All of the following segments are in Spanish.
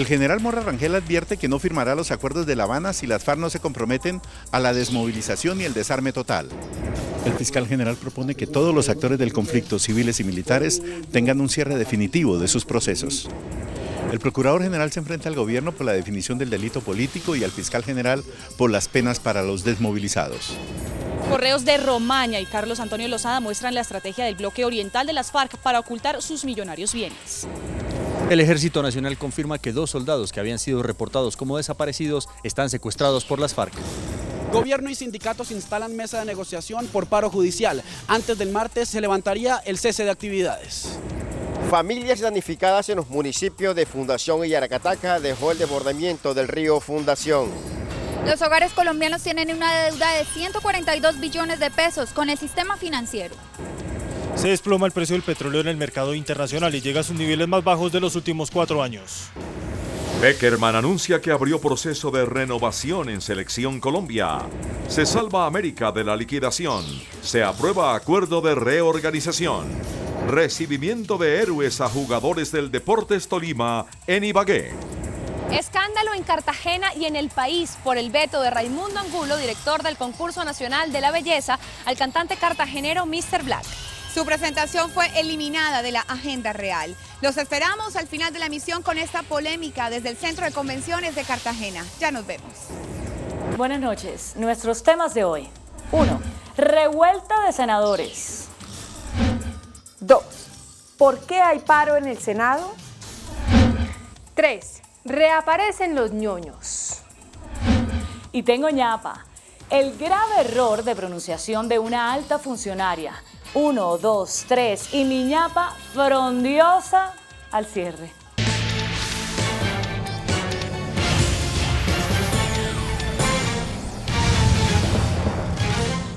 El general Mora Rangel advierte que no firmará los acuerdos de La Habana si las FARC no se comprometen a la desmovilización y el desarme total. El fiscal general propone que todos los actores del conflicto, civiles y militares, tengan un cierre definitivo de sus procesos. El procurador general se enfrenta al gobierno por la definición del delito político y al fiscal general por las penas para los desmovilizados. Correos de Romaña y Carlos Antonio Lozada muestran la estrategia del bloque oriental de las FARC para ocultar sus millonarios bienes. El Ejército Nacional confirma que 2 soldados que habían sido reportados como desaparecidos están secuestrados por las FARC. Gobierno y sindicatos instalan mesa de negociación por paro judicial. Antes del martes se levantaría el cese de actividades. Familias damnificadas en los municipios de Fundación y Aracataca dejó el desbordamiento del río Fundación. Los hogares colombianos tienen una deuda de 142 billones de pesos con el sistema financiero. Se desploma el precio del petróleo en el mercado internacional y llega a sus niveles más bajos de los últimos 4 años. Beckerman anuncia que abrió proceso de renovación en Selección Colombia. Se salva América de la liquidación. Se aprueba acuerdo de reorganización. Recibimiento de héroes a jugadores del Deportes Tolima en Ibagué. Escándalo en Cartagena y en el país por el veto de Raimundo Angulo, director del Concurso Nacional de la Belleza, al cantante cartagenero Mr. Black. Su presentación fue eliminada de la agenda real. Los esperamos al final de la emisión con esta polémica desde el Centro de Convenciones de Cartagena. Ya nos vemos. Buenas noches. Nuestros temas de hoy. 1. Revuelta de senadores. 2. ¿Por qué hay paro en el Senado? 3. Reaparecen los ñoños. Y tengo ñapa. El grave error de pronunciación de una alta funcionaria. 1, 2, 3 y mi ñapa frondiosa al cierre.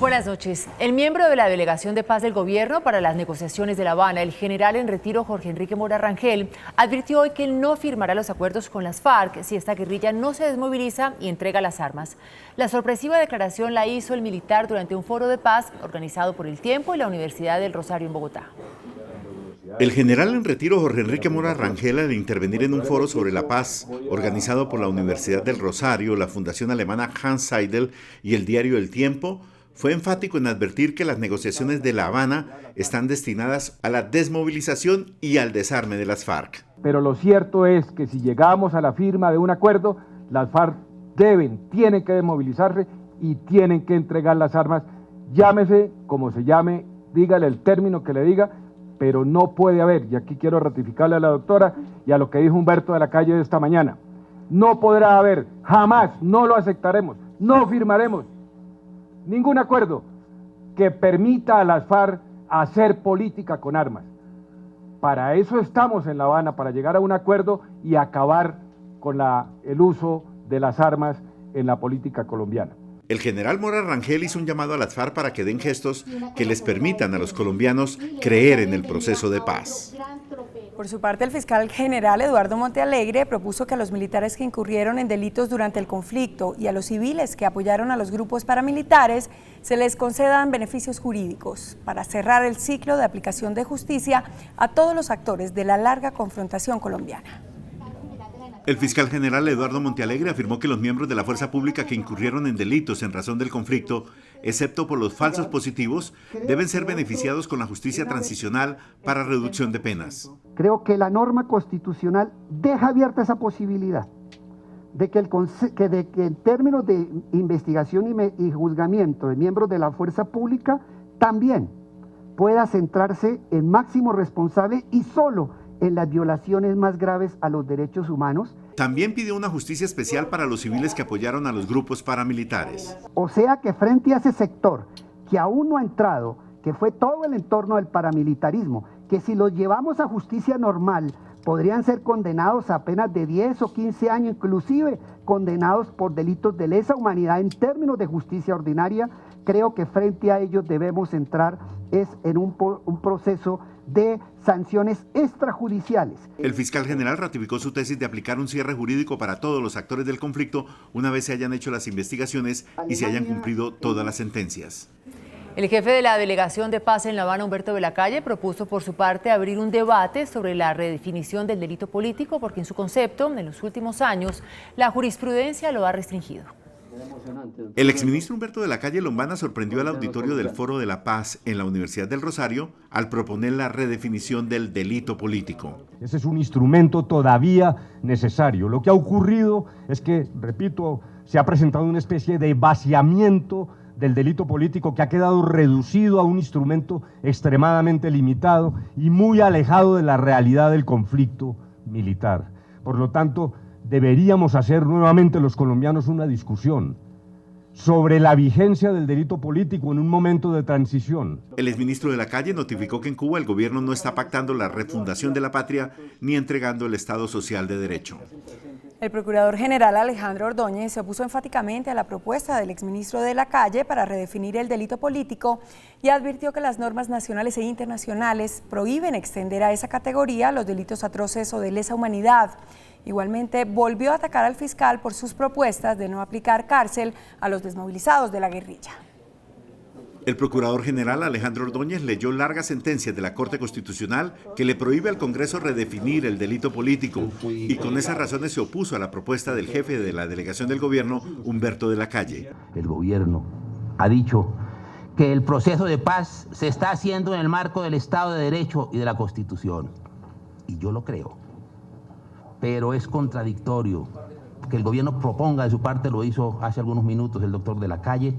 Buenas noches. El miembro de la Delegación de Paz del Gobierno para las negociaciones de La Habana, el general en retiro Jorge Enrique Mora Rangel, advirtió hoy que él no firmará los acuerdos con las FARC si esta guerrilla no se desmoviliza y entrega las armas. La sorpresiva declaración la hizo el militar durante un foro de paz organizado por El Tiempo y la Universidad del Rosario en Bogotá. El general en retiro Jorge Enrique Mora Rangel, al intervenir en un foro sobre la paz organizado por la Universidad del Rosario, la Fundación Alemana Hans Seidel y el diario El Tiempo, fue enfático en advertir que las negociaciones de La Habana están destinadas a la desmovilización y al desarme de las FARC. Pero lo cierto es que si llegamos a la firma de un acuerdo, las FARC tienen que desmovilizarse y tienen que entregar las armas, llámese como se llame, dígale el término que le diga, pero no puede haber, y aquí quiero ratificarle a la doctora y a lo que dijo Humberto de la Calle de esta mañana, no podrá haber, jamás, no lo aceptaremos, no firmaremos ningún acuerdo que permita a las FARC hacer política con armas. Para eso estamos en La Habana, para llegar a un acuerdo y acabar con el uso de las armas en la política colombiana. El general Mora Rangel hizo un llamado a las FARC para que den gestos que les permitan a los colombianos creer en el proceso de paz. Por su parte, el fiscal general Eduardo Montealegre propuso que a los militares que incurrieron en delitos durante el conflicto y a los civiles que apoyaron a los grupos paramilitares se les concedan beneficios jurídicos para cerrar el ciclo de aplicación de justicia a todos los actores de la larga confrontación colombiana. El fiscal general Eduardo Montealegre afirmó que los miembros de la fuerza pública que incurrieron en delitos en razón del conflicto, excepto por los falsos positivos, deben ser beneficiados con la justicia transicional para reducción de penas. Creo que la norma constitucional deja abierta esa posibilidad de que, en términos de investigación y juzgamiento de miembros de la fuerza pública también pueda centrarse en máximo responsable y solo en las violaciones más graves a los derechos humanos. También pidió una justicia especial para los civiles que apoyaron a los grupos paramilitares. O sea que frente a ese sector que aún no ha entrado, que fue todo el entorno del paramilitarismo, que si los llevamos a justicia normal podrían ser condenados a penas de 10 o 15 años, inclusive condenados por delitos de lesa humanidad en términos de justicia ordinaria, creo que frente a ellos debemos entrar en un proceso de sanciones extrajudiciales. El fiscal general ratificó su tesis de aplicar un cierre jurídico para todos los actores del conflicto una vez se hayan hecho las investigaciones y se hayan cumplido todas las sentencias. El jefe de la Delegación de Paz en La Habana, Humberto de la Calle, propuso por su parte abrir un debate sobre la redefinición del delito político, porque en su concepto, en los últimos años, la jurisprudencia lo ha restringido. El exministro Humberto de la Calle Lombana sorprendió al auditorio del Foro de la Paz en la Universidad del Rosario al proponer la redefinición del delito político. Ese es un instrumento todavía necesario. Lo que ha ocurrido es que, repito, se ha presentado una especie de vaciamiento del delito político que ha quedado reducido a un instrumento extremadamente limitado y muy alejado de la realidad del conflicto militar. Por lo tanto, deberíamos hacer nuevamente los colombianos una discusión sobre la vigencia del delito político en un momento de transición. El exministro de la Calle notificó que en Cuba el gobierno no está pactando la refundación de la patria ni entregando el Estado Social de Derecho. El procurador general Alejandro Ordóñez se opuso enfáticamente a la propuesta del exministro de la Calle para redefinir el delito político y advirtió que las normas nacionales e internacionales prohíben extender a esa categoría los delitos atroces o de lesa humanidad. Igualmente, volvió a atacar al fiscal por sus propuestas de no aplicar cárcel a los desmovilizados de la guerrilla. El procurador general Alejandro Ordóñez leyó largas sentencias de la Corte Constitucional que le prohíbe al Congreso redefinir el delito político y con esas razones se opuso a la propuesta del jefe de la delegación del gobierno, Humberto de la Calle. El gobierno ha dicho que el proceso de paz se está haciendo en el marco del Estado de Derecho y de la Constitución. Y yo lo creo. Pero es contradictorio que el gobierno proponga de su parte, lo hizo hace algunos minutos el doctor de la Calle,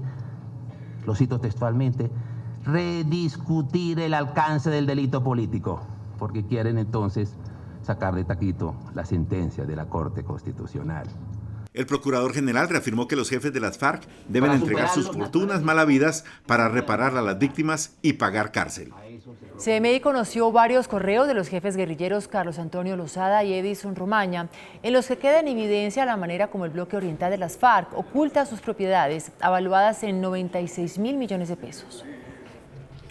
lo cito textualmente, rediscutir el alcance del delito político, porque quieren entonces sacar de taquito la sentencia de la Corte Constitucional. El procurador general reafirmó que los jefes de las FARC deben entregar sus fortunas mal habidas para reparar a las víctimas y pagar cárcel. CMI conoció varios correos de los jefes guerrilleros Carlos Antonio Lozada y Edison Romaña, en los que queda en evidencia la manera como el bloque oriental de las FARC oculta sus propiedades, avaluadas en 96.000 millones de pesos.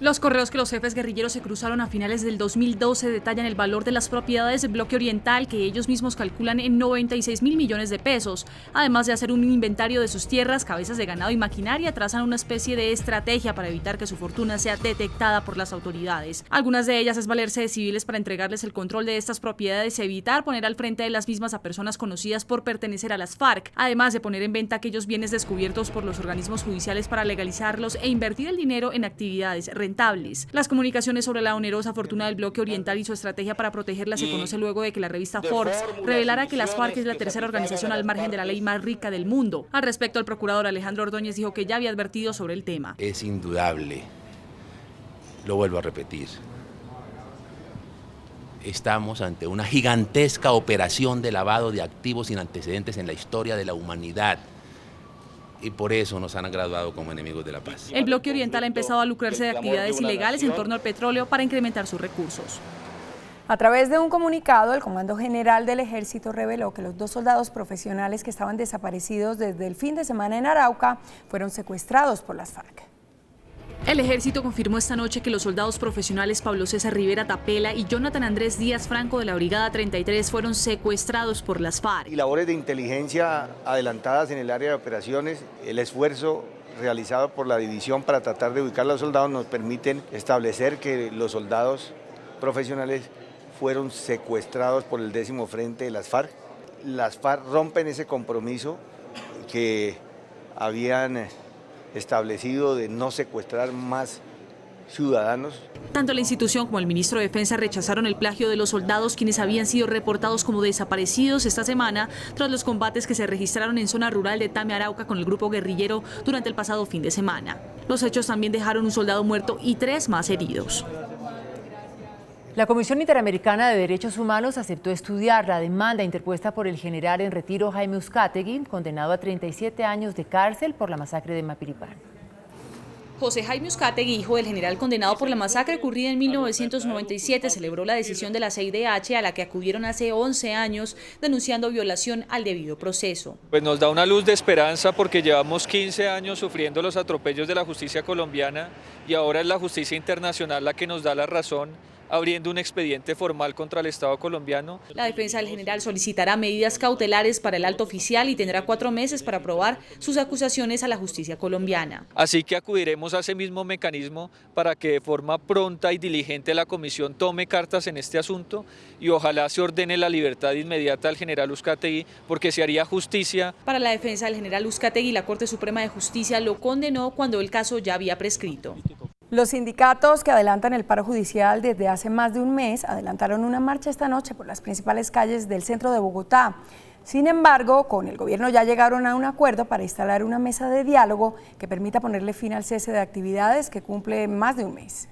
Los correos que los jefes guerrilleros se cruzaron a finales del 2012 detallan el valor de las propiedades del bloque oriental que ellos mismos calculan en 96.000 millones de pesos. Además de hacer un inventario de sus tierras, cabezas de ganado y maquinaria, trazan una especie de estrategia para evitar que su fortuna sea detectada por las autoridades. Algunas de ellas es valerse de civiles para entregarles el control de estas propiedades y evitar poner al frente de las mismas a personas conocidas por pertenecer a las FARC, además de poner en venta aquellos bienes descubiertos por los organismos judiciales para legalizarlos e invertir el dinero en actividades rentables. Las comunicaciones sobre la onerosa fortuna del bloque oriental y su estrategia para protegerla se conoce luego de que la revista Forbes revelara que las FARC es la tercera organización al margen de la ley más rica del mundo. Al respecto, el procurador Alejandro Ordóñez dijo que ya había advertido sobre el tema. Es indudable, lo vuelvo a repetir, estamos ante una gigantesca operación de lavado de activos sin antecedentes en la historia de la humanidad. Y por eso nos han graduado como enemigos de la paz. El bloque oriental ha empezado a lucrarse de actividades ilegales en torno al petróleo para incrementar sus recursos. A través de un comunicado, el Comando General del Ejército reveló que los 2 soldados profesionales que estaban desaparecidos desde el fin de semana en Arauca fueron secuestrados por las FARC. El ejército confirmó esta noche que los soldados profesionales Pablo César Rivera Tapela y Jonathan Andrés Díaz Franco de la Brigada 33 fueron secuestrados por las FARC. Y labores de inteligencia adelantadas en el área de operaciones, el esfuerzo realizado por la división para tratar de ubicar a los soldados nos permiten establecer que los soldados profesionales fueron secuestrados por el 10º Frente de las FARC. Las FARC rompen ese compromiso que habían establecido de no secuestrar más ciudadanos. Tanto la institución como el ministro de Defensa rechazaron el plagio de los soldados quienes habían sido reportados como desaparecidos esta semana tras los combates que se registraron en zona rural de Tame, Arauca con el grupo guerrillero durante el pasado fin de semana. Los hechos también dejaron un soldado muerto y 3 más heridos. La Comisión Interamericana de Derechos Humanos aceptó estudiar la demanda interpuesta por el general en retiro Jaime Uzcategui, condenado a 37 años de cárcel por la masacre de Mapiripán. José Jaime Uzcategui, hijo del general condenado por la masacre ocurrida en 1997, celebró la decisión de la CIDH a la que acudieron hace 11 años denunciando violación al debido proceso. Pues nos da una luz de esperanza porque llevamos 15 años sufriendo los atropellos de la justicia colombiana y ahora es la justicia internacional la que nos da la razón abriendo un expediente formal contra el Estado colombiano. La defensa del general solicitará medidas cautelares para el alto oficial y tendrá 4 meses para probar sus acusaciones a la justicia colombiana. Así que acudiremos a ese mismo mecanismo para que de forma pronta y diligente la comisión tome cartas en este asunto y ojalá se ordene la libertad inmediata del general Uzcategui, porque se haría justicia. Para la defensa del general Uzcategui, la Corte Suprema de Justicia lo condenó cuando el caso ya había prescrito. Los sindicatos que adelantan el paro judicial desde hace más de un mes adelantaron una marcha esta noche por las principales calles del centro de Bogotá. Sin embargo, con el gobierno ya llegaron a un acuerdo para instalar una mesa de diálogo que permita ponerle fin al cese de actividades que cumple más de un mes.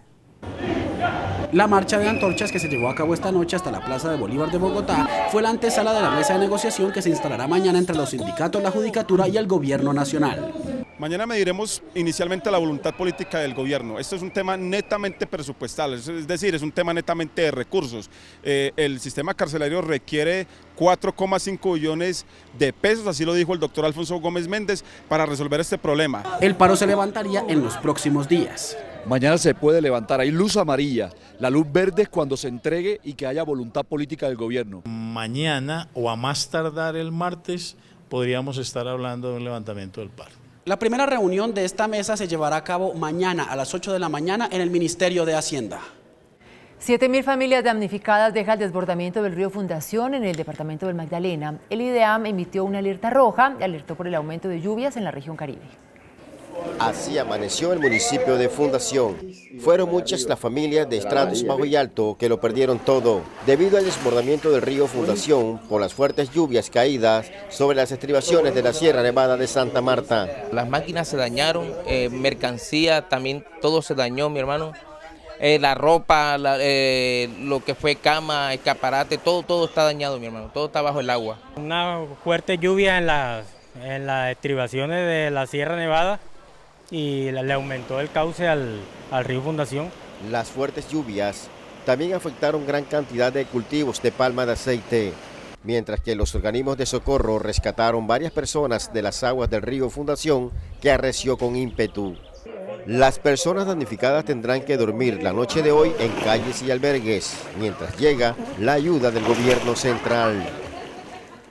La marcha de antorchas que se llevó a cabo esta noche hasta la Plaza de Bolívar de Bogotá fue la antesala de la mesa de negociación que se instalará mañana entre los sindicatos, la Judicatura y el Gobierno Nacional. Mañana mediremos inicialmente la voluntad política del gobierno. Esto es un tema netamente presupuestal, es decir, es un tema netamente de recursos. El sistema carcelario requiere 4,5 billones de pesos, así lo dijo el doctor Alfonso Gómez Méndez, para resolver este problema. El paro se levantaría en los próximos días. Mañana se puede levantar, hay luz amarilla, la luz verde es cuando se entregue y que haya voluntad política del gobierno. Mañana o a más tardar el martes podríamos estar hablando de un levantamiento del paro. La primera reunión de esta mesa se llevará a cabo mañana a las 8 de la mañana en el Ministerio de Hacienda. 7.000 familias damnificadas deja el desbordamiento del río Fundación en el departamento del Magdalena. El IDEAM emitió una alerta roja y alertó por el aumento de lluvias en la región Caribe. Así amaneció el municipio de Fundación. Fueron muchas las familias de estratos bajo y alto que lo perdieron todo debido al desbordamiento del río Fundación por las fuertes lluvias caídas sobre las estribaciones de la Sierra Nevada de Santa Marta. Las máquinas se dañaron, mercancía también, todo se dañó, mi hermano. La ropa, lo que fue cama, escaparate, todo está dañado, mi hermano, todo está bajo el agua. Una fuerte lluvia en las estribaciones de la Sierra Nevada y le aumentó el cauce al río Fundación. Las fuertes lluvias también afectaron gran cantidad de cultivos de palma de aceite, mientras que los organismos de socorro rescataron varias personas de las aguas del río Fundación que arreció con ímpetu. Las personas damnificadas tendrán que dormir la noche de hoy en calles y albergues, mientras llega la ayuda del gobierno central.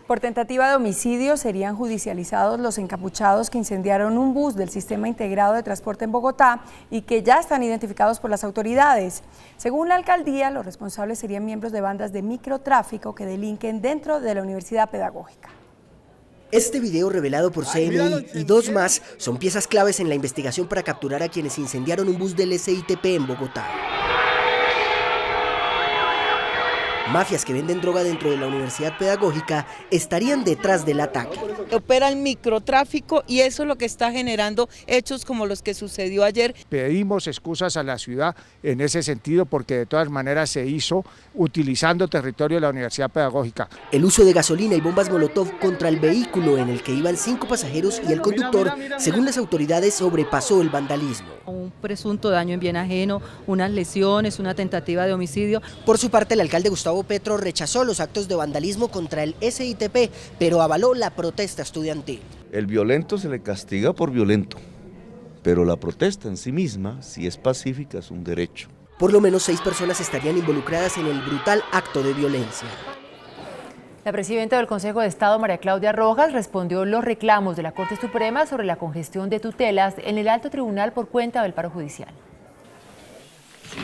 Por tentativa de homicidio serían judicializados los encapuchados que incendiaron un bus del Sistema Integrado de Transporte en Bogotá y que ya están identificados por las autoridades. Según la alcaldía, los responsables serían miembros de bandas de microtráfico que delinquen dentro de la Universidad Pedagógica. Este video revelado por CNI y 2 más son piezas claves en la investigación para capturar a quienes incendiaron un bus del SITP en Bogotá. Mafias que venden droga dentro de la Universidad Pedagógica estarían detrás del ataque. Opera el microtráfico y eso es lo que está generando hechos como los que sucedió ayer. Pedimos excusas a la ciudad en ese sentido porque de todas maneras se hizo utilizando territorio de la Universidad Pedagógica. El uso de gasolina y bombas Molotov contra el vehículo en el que iban 5 pasajeros y el conductor, según las autoridades, sobrepasó el vandalismo. Un presunto daño en bien ajeno, unas lesiones, una tentativa de homicidio. Por su parte, el alcalde Gustavo Petro rechazó los actos de vandalismo contra el SITP, pero avaló la protesta estudiantil. El violento se le castiga por violento, pero la protesta en sí misma, si es pacífica, es un derecho. Por lo menos 6 personas estarían involucradas en el brutal acto de violencia. La presidenta del Consejo de Estado, María Claudia Rojas, respondió los reclamos de la Corte Suprema sobre la congestión de tutelas en el alto tribunal por cuenta del paro judicial.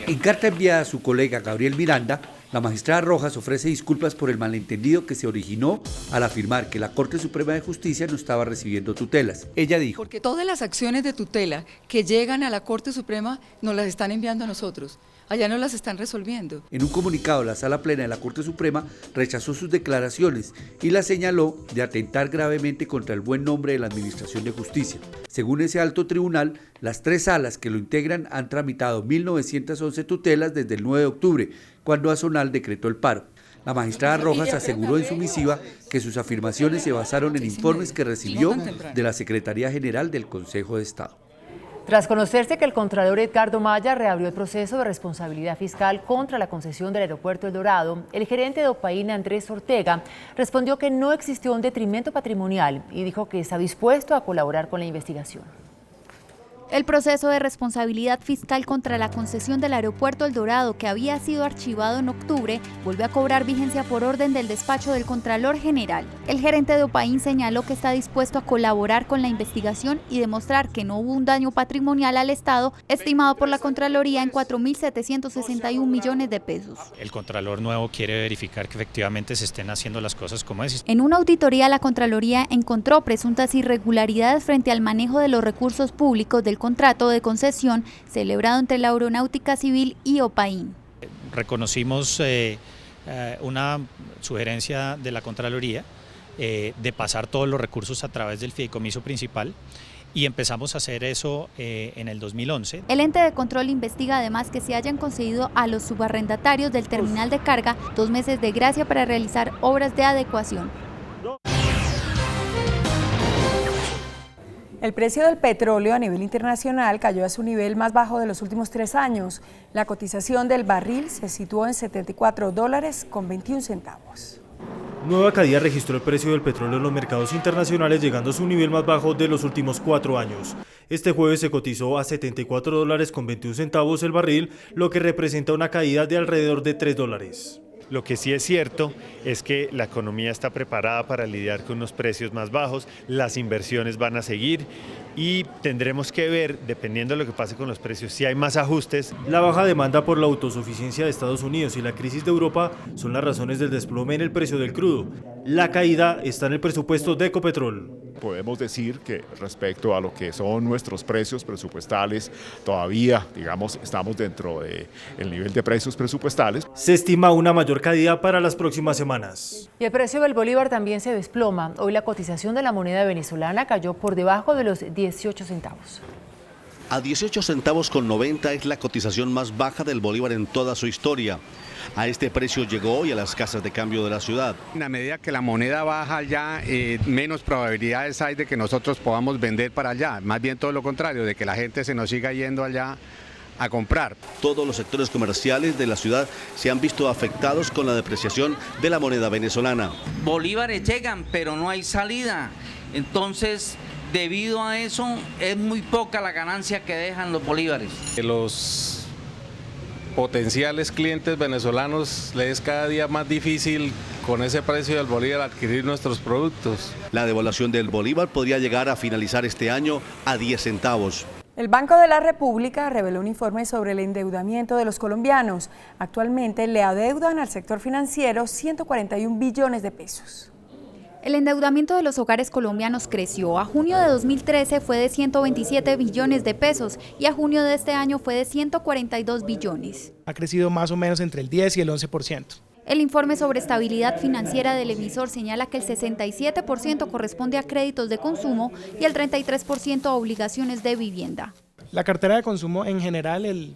En carta enviada a su colega Gabriel Miranda, la magistrada Rojas ofrece disculpas por el malentendido que se originó al afirmar que la Corte Suprema de Justicia no estaba recibiendo tutelas. Ella dijo: porque todas las acciones de tutela que llegan a la Corte Suprema nos las están enviando a nosotros. Allá no las están resolviendo. En un comunicado, la Sala Plena de la Corte Suprema rechazó sus declaraciones y la señaló de atentar gravemente contra el buen nombre de la Administración de Justicia. Según ese alto tribunal, las 3 salas que lo integran han tramitado 1.911 tutelas desde el 9 de octubre, cuando Azonal decretó el paro. La magistrada Rojas aseguró en su misiva que sus afirmaciones se basaron en informes que recibió de la Secretaría General del Consejo de Estado. Tras conocerse que el contralor Edgardo Maya reabrió el proceso de responsabilidad fiscal contra la concesión del aeropuerto El Dorado, el gerente de Opaína, Andrés Ortega, respondió que no existió un detrimento patrimonial y dijo que está dispuesto a colaborar con la investigación. El proceso de responsabilidad fiscal contra la concesión del aeropuerto El Dorado, que había sido archivado en octubre, vuelve a cobrar vigencia por orden del despacho del Contralor General. El gerente de Opaín señaló que está dispuesto a colaborar con la investigación y demostrar que no hubo un daño patrimonial al Estado, estimado por la Contraloría en 4.761 millones de pesos. El Contralor nuevo quiere verificar que efectivamente se estén haciendo las cosas como es. En una auditoría, la Contraloría encontró presuntas irregularidades frente al manejo de los recursos públicos del contrato de concesión celebrado entre la Aeronáutica Civil y Opaín. Reconocimos una sugerencia de la Contraloría de pasar todos los recursos a través del fideicomiso principal y empezamos a hacer eso en el 2011. El ente de control investiga además que se hayan concedido a los subarrendatarios del terminal de carga 2 meses de gracia para realizar obras de adecuación. El precio del petróleo a nivel internacional cayó a su nivel más bajo de los últimos 3 años. La cotización del barril se situó en $74.21. Nueva caída registró el precio del petróleo en los mercados internacionales, llegando a su nivel más bajo de los últimos 4 años. Este jueves se cotizó a $74.21 el barril, lo que representa una caída de alrededor de $3. Lo que sí es cierto es que la economía está preparada para lidiar con unos precios más bajos, las inversiones van a seguir y tendremos que ver, dependiendo de lo que pase con los precios, si hay más ajustes. La baja demanda por la autosuficiencia de Estados Unidos y la crisis de Europa son las razones del desplome en el precio del crudo. La caída está en el presupuesto de Ecopetrol. Podemos decir que respecto a lo que son nuestros precios presupuestales, todavía, digamos, estamos dentro del nivel de precios presupuestales. Se estima una mayor caída para las próximas semanas. Y el precio del bolívar también se desploma. Hoy la cotización de la moneda venezolana cayó por debajo de los 18 centavos. A 18 centavos con 90 es la cotización más baja del bolívar en toda su historia. A este precio llegó hoy a las casas de cambio de la ciudad. A medida que la moneda baja ya, menos probabilidades hay de que nosotros podamos vender para allá. Más bien todo lo contrario, de que la gente se nos siga yendo allá a comprar. Todos los sectores comerciales de la ciudad se han visto afectados con la depreciación de la moneda venezolana. Bolívares llegan, pero no hay salida. Entonces, debido a eso, es muy poca la ganancia que dejan los bolívares. Los potenciales clientes venezolanos les es cada día más difícil con ese precio del bolívar adquirir nuestros productos. La devaluación del bolívar podría llegar a finalizar este año a 10 centavos. El Banco de la República reveló un informe sobre el endeudamiento de los colombianos. Actualmente le adeudan al sector financiero 141 billones de pesos. El endeudamiento de los hogares colombianos creció. A junio de 2013 fue de 127 billones de pesos y a junio de este año fue de 142 billones. Ha crecido más o menos entre el 10 y el 11%. El informe sobre estabilidad financiera del emisor señala que el 67% corresponde a créditos de consumo y el 33% a obligaciones de vivienda. La cartera de consumo en general, el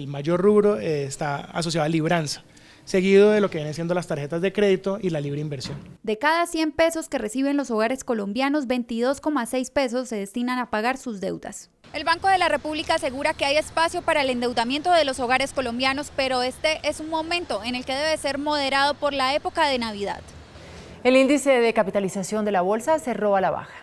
mayor rubro está asociado a libranza, seguido de lo que vienen siendo las tarjetas de crédito y la libre inversión. De cada 100 pesos que reciben los hogares colombianos, 22,6 pesos se destinan a pagar sus deudas. El Banco de la República asegura que hay espacio para el endeudamiento de los hogares colombianos, pero este es un momento en el que debe ser moderado por la época de Navidad. El índice de capitalización de la bolsa cerró a la baja.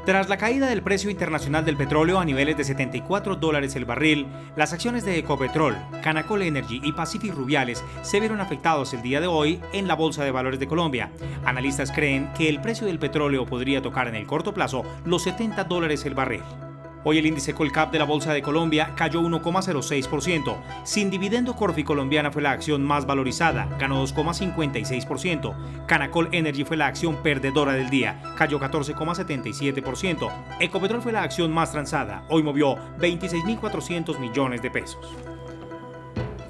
Tras la caída del precio internacional del petróleo a niveles de $74 el barril, las acciones de Ecopetrol, Canacol Energy y Pacific Rubiales se vieron afectados el día de hoy en la Bolsa de Valores de Colombia. Analistas creen que el precio del petróleo podría tocar en el corto plazo los $70 el barril. Hoy el índice Colcap de la Bolsa de Colombia cayó 1,06%. Sin dividendo, Corfi Colombiana fue la acción más valorizada, ganó 2,56%. Canacol Energy fue la acción perdedora del día, cayó 14,77%. Ecopetrol fue la acción más transada, hoy movió 26.400 millones de pesos.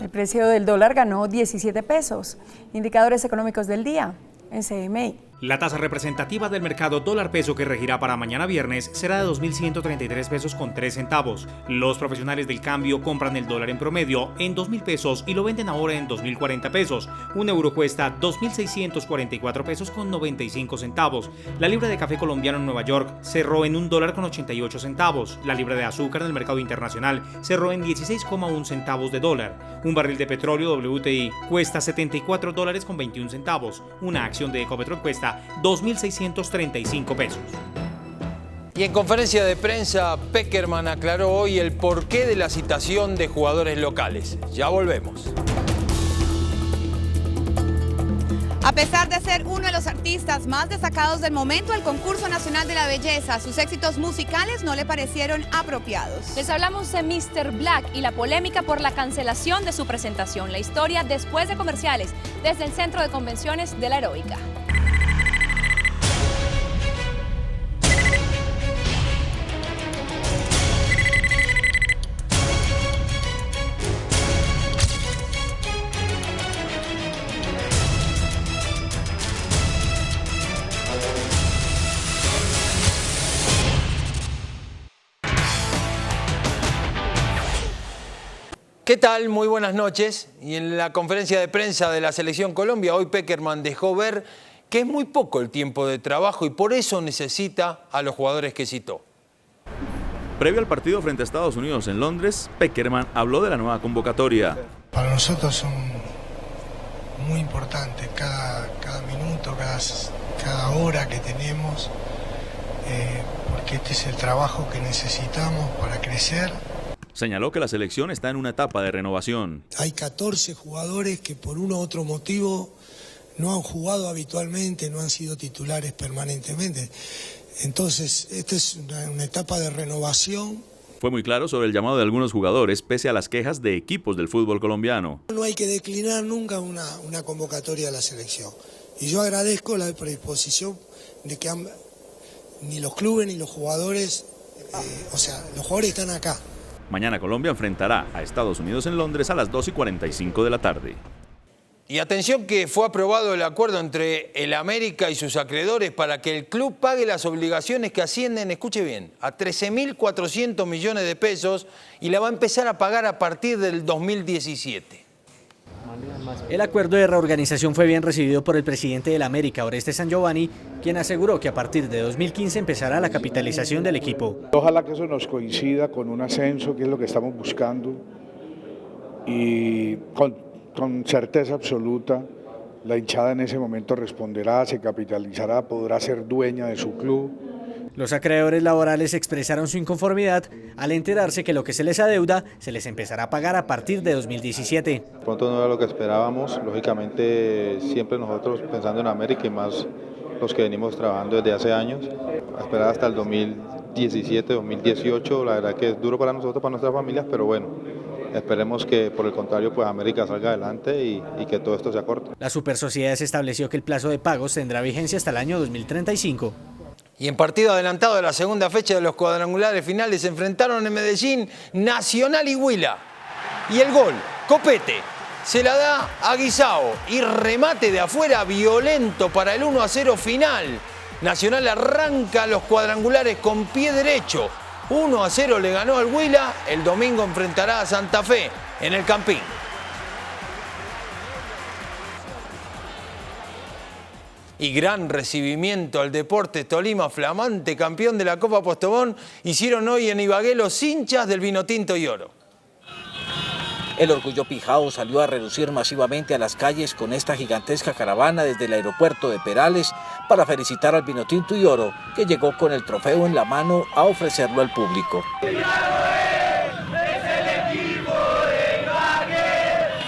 El precio del dólar ganó 17 pesos. Indicadores económicos del día en CMI. La tasa representativa del mercado dólar-peso que regirá para mañana viernes será de 2.133 pesos con 3 centavos. Los profesionales del cambio compran el dólar en promedio en 2.000 pesos y lo venden ahora en 2.040 pesos. Un euro cuesta 2.644 pesos con 95 centavos. La libra de café colombiano en Nueva York cerró en $1.88. La libra de azúcar en el mercado internacional cerró en 16,1 centavos de dólar. Un barril de petróleo WTI cuesta $74 con 21 centavos. Una acción de Ecopetrol cuesta $2.635 pesos. Y en conferencia de prensa, Pekerman aclaró hoy el porqué de la citación de jugadores locales. Ya volvemos. A pesar de ser uno de los artistas más destacados del momento del Concurso Nacional de la Belleza, sus éxitos musicales no le parecieron apropiados. Les hablamos de Mr. Black y la polémica por la cancelación de su presentación. La historia después de comerciales, desde el Centro de Convenciones de la Heroica. ¿Qué tal? Muy buenas noches. Y en la conferencia de prensa de la Selección Colombia, hoy Pekerman dejó ver que es muy poco el tiempo de trabajo y por eso necesita a los jugadores que citó. Previo al partido frente a Estados Unidos en Londres, Pekerman habló de la nueva convocatoria. Para nosotros son muy importantes cada minuto, cada hora que tenemos, porque este es el trabajo que necesitamos para crecer. Señaló que la selección está en una etapa de renovación. Hay 14 jugadores que por uno u otro motivo no han jugado habitualmente, no han sido titulares permanentemente. Entonces, esta es una etapa de renovación. Fue muy claro sobre el llamado de algunos jugadores, pese a las quejas de equipos del fútbol colombiano. No hay que declinar nunca una convocatoria a la selección. Y yo agradezco la predisposición de que ni los clubes ni los jugadores, los jugadores están acá. Mañana Colombia enfrentará a Estados Unidos en Londres a las 2:45 de la tarde. Y atención que fue aprobado el acuerdo entre el América y sus acreedores para que el club pague las obligaciones que ascienden, escuche bien, a 13.400 millones de pesos y la va a empezar a pagar a partir del 2017. El acuerdo de reorganización fue bien recibido por el presidente del América, Oreste Sangiovanni, quien aseguró que a partir de 2015 empezará la capitalización del equipo. Ojalá que eso nos coincida con un ascenso, que es lo que estamos buscando, y con certeza absoluta la hinchada en ese momento responderá, se capitalizará, podrá ser dueña de su club. Los acreedores laborales expresaron su inconformidad al enterarse que lo que se les adeuda se les empezará a pagar a partir de 2017. Pronto no era lo que esperábamos, lógicamente siempre nosotros pensando en América y más los que venimos trabajando desde hace años, a esperar hasta el 2017, 2018, la verdad que es duro para nosotros, para nuestras familias, pero bueno, esperemos que por el contrario pues América salga adelante y que todo esto se acorte. La Supersociedad estableció que el plazo de pagos tendrá vigencia hasta el año 2035. Y en partido adelantado de la segunda fecha de los cuadrangulares finales se enfrentaron en Medellín Nacional y Huila. Y el gol, Copete, se la da a Guisao y remate de afuera violento para el 1-0 final. Nacional arranca los cuadrangulares con pie derecho. 1-0 le ganó al Huila, el domingo enfrentará a Santa Fe en el Campín. Y gran recibimiento al Deportes Tolima, flamante campeón de la Copa Postobón, hicieron hoy en Ibagué los hinchas del Vinotinto y Oro. El Orgullo Pijao salió a relucir masivamente a las calles con esta gigantesca caravana desde el aeropuerto de Perales para felicitar al Vinotinto y Oro, que llegó con el trofeo en la mano a ofrecerlo al público.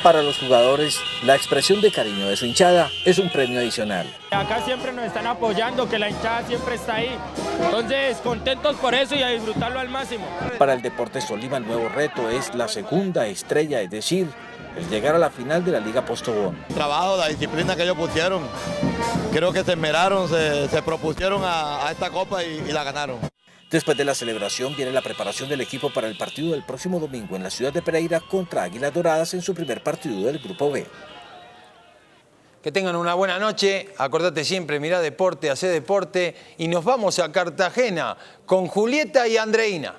Para los jugadores, la expresión de cariño de su hinchada es un premio adicional. Acá siempre nos están apoyando, que la hinchada siempre está ahí. Entonces, contentos por eso y a disfrutarlo al máximo. Para el Deportes Tolima, el nuevo reto es la segunda estrella, es decir, el llegar a la final de la Liga Postobón. El trabajo, la disciplina que ellos pusieron, creo que se esmeraron, se propusieron a esta copa y la ganaron. Después de la celebración viene la preparación del equipo para el partido del próximo domingo en la ciudad de Pereira contra Águilas Doradas en su primer partido del Grupo B. Que tengan una buena noche, acordate siempre, mirá deporte, hacé deporte y nos vamos a Cartagena con Julieta y Andreina.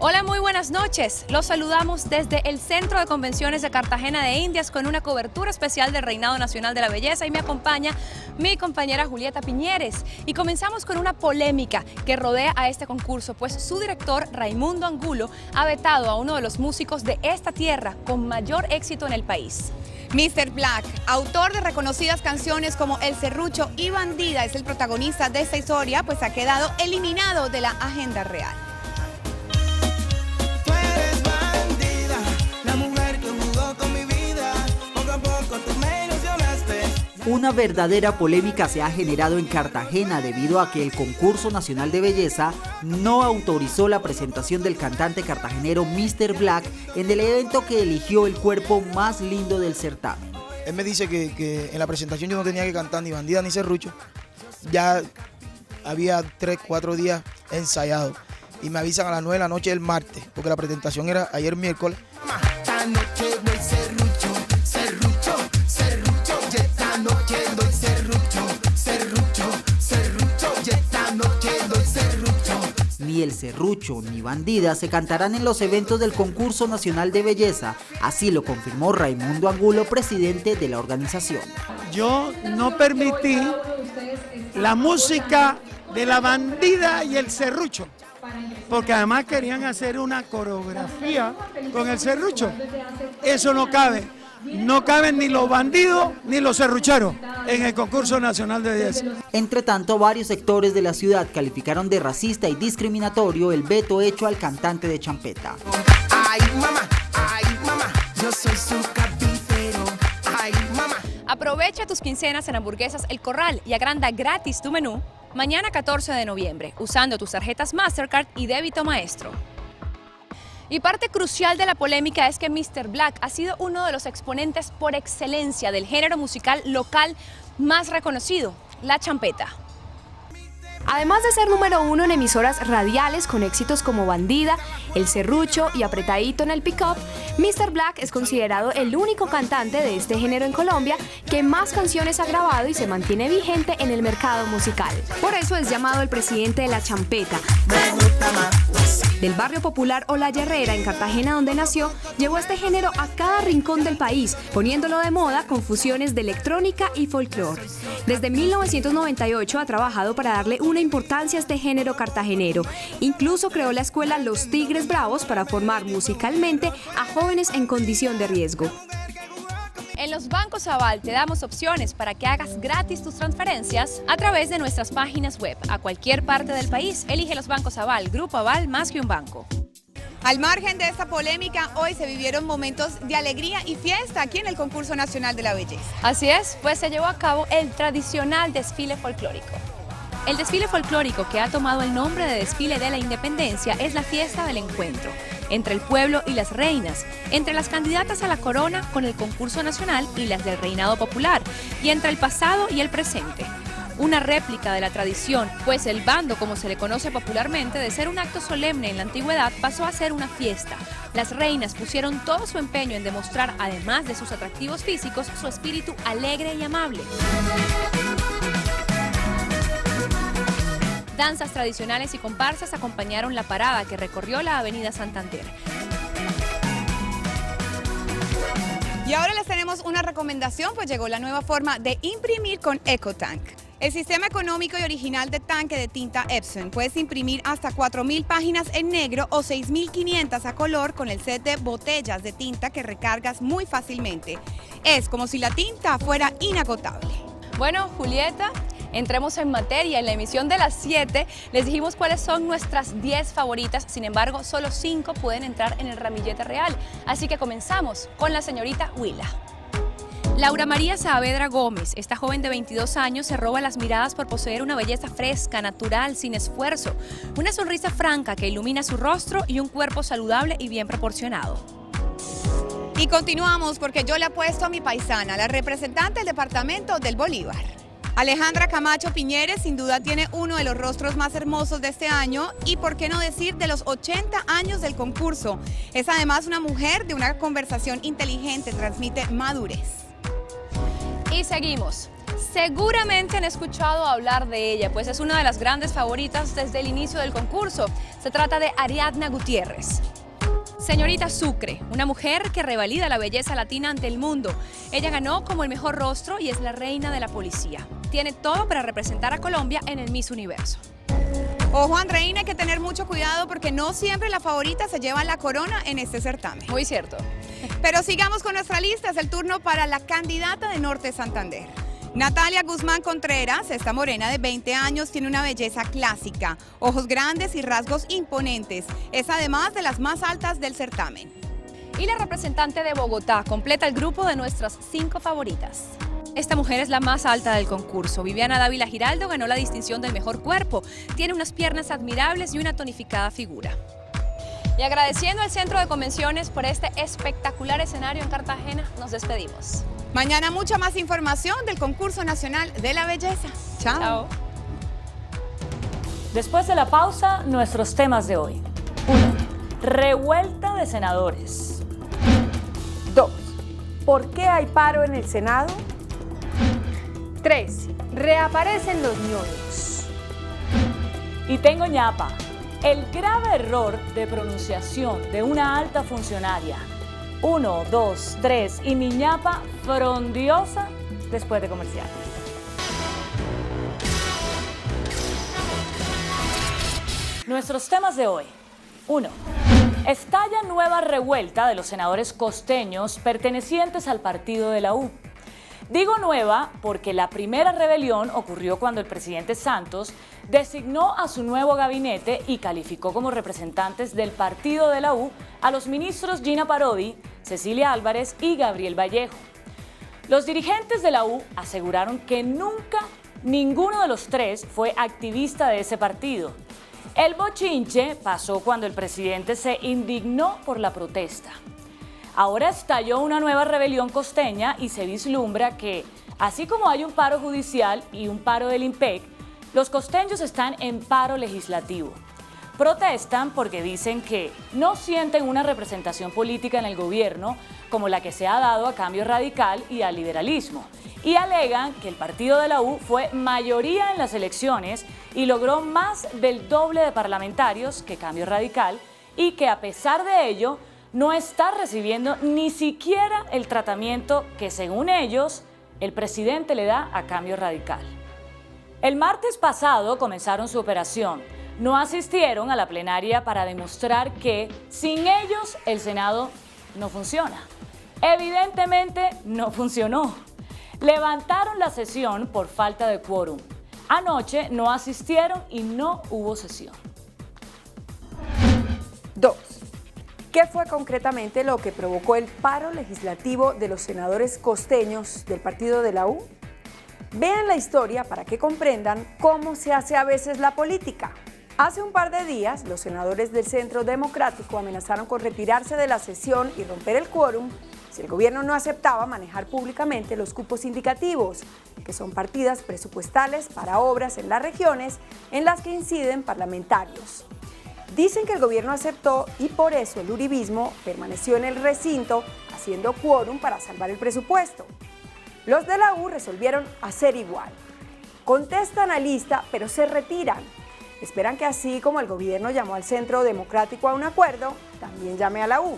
Hola, muy buenas noches. Los saludamos desde el Centro de Convenciones de Cartagena de Indias con una cobertura especial del Reinado Nacional de la Belleza y me acompaña mi compañera Julieta Piñeres. Y comenzamos con una polémica que rodea a este concurso, pues su director Raimundo Angulo ha vetado a uno de los músicos de esta tierra con mayor éxito en el país. Mr. Black, autor de reconocidas canciones como El Serrucho y Bandida, es el protagonista de esta historia, pues ha quedado eliminado de la agenda real. Tú eres bandida, la mujer que jugó con mi vida, poco a poco tú me ilusionaste. Una verdadera polémica se ha generado en Cartagena debido a que el Concurso Nacional de Belleza no autorizó la presentación del cantante cartagenero Mr. Black en el evento que eligió el cuerpo más lindo del certamen. Él me dice que en la presentación yo no tenía que cantar ni Bandida ni Serrucho. Ya había 3, 4 días ensayado y me avisan a las 9 de la noche del martes, porque la presentación era ayer miércoles. Esta noche doy serrucho, serrucho, serrucho, y esta noche doy serrucho, serrucho, serrucho, y esta noche doy serrucho. Ni El Serrucho ni Bandida se cantarán en los eventos del Concurso Nacional de Belleza, así lo confirmó Raimundo Angulo, presidente de la organización. Yo no permití la música de la Bandida y el Serrucho, porque además querían hacer una coreografía con el Serrucho. Eso no cabe. No caben ni los bandidos ni los serrucheros en el Concurso Nacional de Belleza. Entre tanto, varios sectores de la ciudad calificaron de racista y discriminatorio el veto hecho al cantante de champeta. Ay mamá, yo soy su carpintero. Ay mamá. Aprovecha tus quincenas en Hamburguesas El Corral y agranda gratis tu menú mañana 14 de noviembre usando tus tarjetas Mastercard y débito maestro. Y parte crucial de la polémica es que Mr. Black ha sido uno de los exponentes por excelencia del género musical local más reconocido, la champeta. Además de ser número 1 en emisoras radiales con éxitos como Bandida, El Serrucho y Apretadito en el Pick-Up, Mr. Black es considerado el único cantante de este género en Colombia que más canciones ha grabado y se mantiene vigente en el mercado musical. Por eso es llamado el presidente de la champeta. Del barrio popular Olaya Herrera, en Cartagena, donde nació, llevó este género a cada rincón del país, poniéndolo de moda con fusiones de electrónica y folclore. Desde 1998 ha trabajado para darle una importancia a este género cartagenero. Incluso creó la escuela Los Tigres Bravos para formar musicalmente a jóvenes en condición de riesgo. En los bancos Aval te damos opciones para que hagas gratis tus transferencias a través de nuestras páginas web a cualquier parte del país. Elige los bancos Aval, Grupo Aval, más que un banco. Al margen de esta polémica, hoy se vivieron momentos de alegría y fiesta aquí en el Concurso Nacional de la Belleza. Así es, pues se llevó a cabo el tradicional desfile folclórico. El desfile folclórico, que ha tomado el nombre de Desfile de la Independencia, es la fiesta del encuentro entre el pueblo y las reinas, entre las candidatas a la corona con el concurso nacional y las del reinado popular, y entre el pasado y el presente. Una réplica de la tradición, pues el bando, como se le conoce popularmente, de ser un acto solemne en la antigüedad, pasó a ser una fiesta. Las reinas pusieron todo su empeño en demostrar, además de sus atractivos físicos, su espíritu alegre y amable. Danzas tradicionales y comparsas acompañaron la parada que recorrió la Avenida Santander. Y ahora les tenemos una recomendación, pues llegó la nueva forma de imprimir con EcoTank. El sistema económico y original de tanque de tinta Epson. Puedes imprimir hasta 4.000 páginas en negro o 6.500 a color con el set de botellas de tinta que recargas muy fácilmente. Es como si la tinta fuera inagotable. Bueno, Julieta, entremos en materia. En la emisión de las 7 les dijimos cuáles son nuestras 10 favoritas, sin embargo, solo 5 pueden entrar en el ramillete real. Así que comenzamos con la señorita Huila. Laura María Saavedra Gómez, esta joven de 22 años, se roba las miradas por poseer una belleza fresca, natural, sin esfuerzo, una sonrisa franca que ilumina su rostro y un cuerpo saludable y bien proporcionado. Y continuamos porque yo le apuesto a mi paisana, la representante del departamento del Bolívar. Alejandra Camacho Piñeres sin duda tiene uno de los rostros más hermosos de este año y por qué no decir de los 80 años del concurso. Es además una mujer de una conversación inteligente, transmite madurez. Y seguimos. Seguramente han escuchado hablar de ella, pues es una de las grandes favoritas desde el inicio del concurso. Se trata de Ariadna Gutiérrez. Señorita Sucre, una mujer que revalida la belleza latina ante el mundo. Ella ganó como el mejor rostro y es la reina de la policía. Tiene todo para representar a Colombia en el Miss Universo. Ojo, Andreina, hay que tener mucho cuidado porque no siempre la favorita se lleva la corona en este certamen. Muy cierto. Pero sigamos con nuestra lista, es el turno para la candidata de Norte Santander. Natalia Guzmán Contreras, esta morena de 20 años, tiene una belleza clásica, ojos grandes y rasgos imponentes. Es además de las más altas del certamen. Y la representante de Bogotá completa el grupo de nuestras 5 favoritas. Esta mujer es la más alta del concurso. Viviana Dávila Giraldo ganó la distinción del mejor cuerpo. Tiene unas piernas admirables y una tonificada figura. Y agradeciendo al Centro de Convenciones por este espectacular escenario en Cartagena, nos despedimos. Mañana mucha más información del Concurso Nacional de la Belleza. Chao. Chao. Después de la pausa, nuestros temas de hoy. 1. Revuelta de senadores. 2. ¿Por qué hay paro en el Senado? 3. Reaparecen los ñoños. Y tengo ñapa. El grave error de pronunciación de una alta funcionaria. 1, 2, 3 y mi ñapa frondiosa después de comerciales. Nuestros temas de hoy. 1. Estalla nueva revuelta de los senadores costeños pertenecientes al partido de la U. Digo nueva porque la primera rebelión ocurrió cuando el presidente Santos designó a su nuevo gabinete y calificó como representantes del partido de la U a los ministros Gina Parodi, Cecilia Álvarez y Gabriel Vallejo. Los dirigentes de la U aseguraron que nunca ninguno de los tres fue activista de ese partido. El bochinche pasó cuando el presidente se indignó por la protesta. Ahora estalló una nueva rebelión costeña y se vislumbra que, así como hay un paro judicial y un paro del IMPEC, los costeños están en paro legislativo. Protestan porque dicen que no sienten una representación política en el gobierno como la que se ha dado a Cambio Radical y al liberalismo, y alegan que el partido de la U fue mayoría en las elecciones y logró más del doble de parlamentarios que Cambio Radical y que a pesar de ello no está recibiendo ni siquiera el tratamiento que, según ellos, el presidente le da a Cambio Radical. El martes pasado comenzaron su operación. No asistieron a la plenaria para demostrar que, sin ellos, el Senado no funciona. Evidentemente, no funcionó. Levantaron la sesión por falta de quórum. Anoche no asistieron y no hubo sesión. 2. ¿Qué fue concretamente lo que provocó el paro legislativo de los senadores costeños del partido de la U? Vean la historia para que comprendan cómo se hace a veces la política. Hace un par de días, los senadores del Centro Democrático amenazaron con retirarse de la sesión y romper el quórum si el gobierno no aceptaba manejar públicamente los cupos indicativos, que son partidas presupuestales para obras en las regiones en las que inciden parlamentarios. Dicen que el gobierno aceptó y por eso el uribismo permaneció en el recinto haciendo quórum para salvar el presupuesto. Los de la U resolvieron hacer igual. Contestan a lista, pero se retiran. Esperan que así como el gobierno llamó al Centro Democrático a un acuerdo, también llame a la U.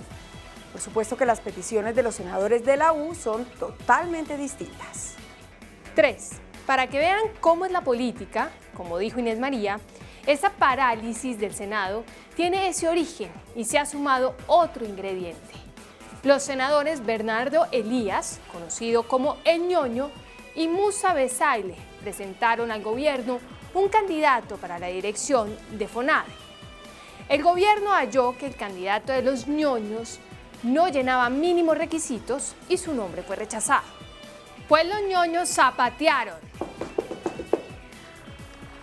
Por supuesto que las peticiones de los senadores de la U son totalmente distintas. 3. Para que vean cómo es la política, como dijo Inés María, esa parálisis del Senado tiene ese origen y se ha sumado otro ingrediente. Los senadores Bernardo Elías, conocido como El Ñoño, y Musa Besaile presentaron al gobierno un candidato para la dirección de FONADE. El gobierno halló que el candidato de los ñoños no llenaba mínimos requisitos y su nombre fue rechazado. Pues los ñoños zapatearon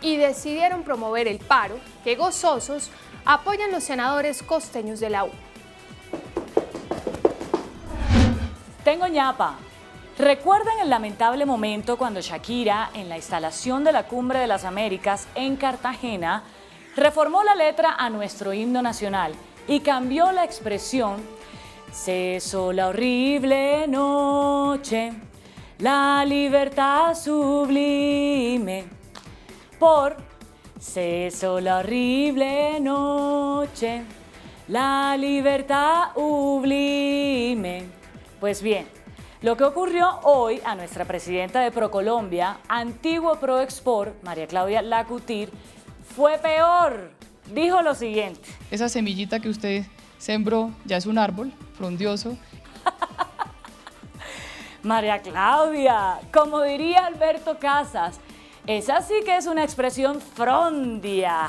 y decidieron promover el paro que gozosos apoyan los senadores costeños de la U. Tengo ñapa. ¿Recuerdan el lamentable momento cuando Shakira, en la instalación de la Cumbre de las Américas en Cartagena, reformó la letra a nuestro himno nacional y cambió la expresión "cesó la horrible noche, la libertad sublime", por "cesó la horrible noche, la libertad sublime"? Pues bien, lo que ocurrió hoy a nuestra presidenta de ProColombia, antiguo ProExport, María Claudia Lacutir, fue peor. Dijo lo siguiente. Esa semillita que usted sembró ya es un árbol frondioso. María Claudia, como diría Alberto Casas, esa sí que es una expresión frondia.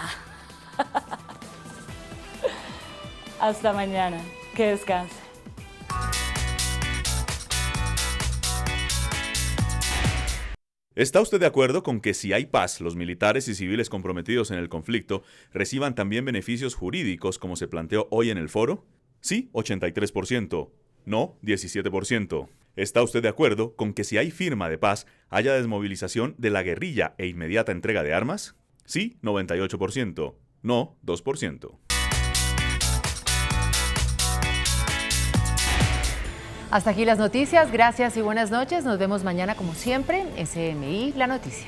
Hasta mañana. Que descanse. ¿Está usted de acuerdo con que si hay paz, los militares y civiles comprometidos en el conflicto reciban también beneficios jurídicos como se planteó hoy en el foro? Sí, 83%. No, 17%. ¿Está usted de acuerdo con que si hay firma de paz, haya desmovilización de la guerrilla e inmediata entrega de armas? Sí, 98%. No, 2%. Hasta aquí las noticias, gracias y buenas noches. Nos vemos mañana como siempre en CMI La Noticia.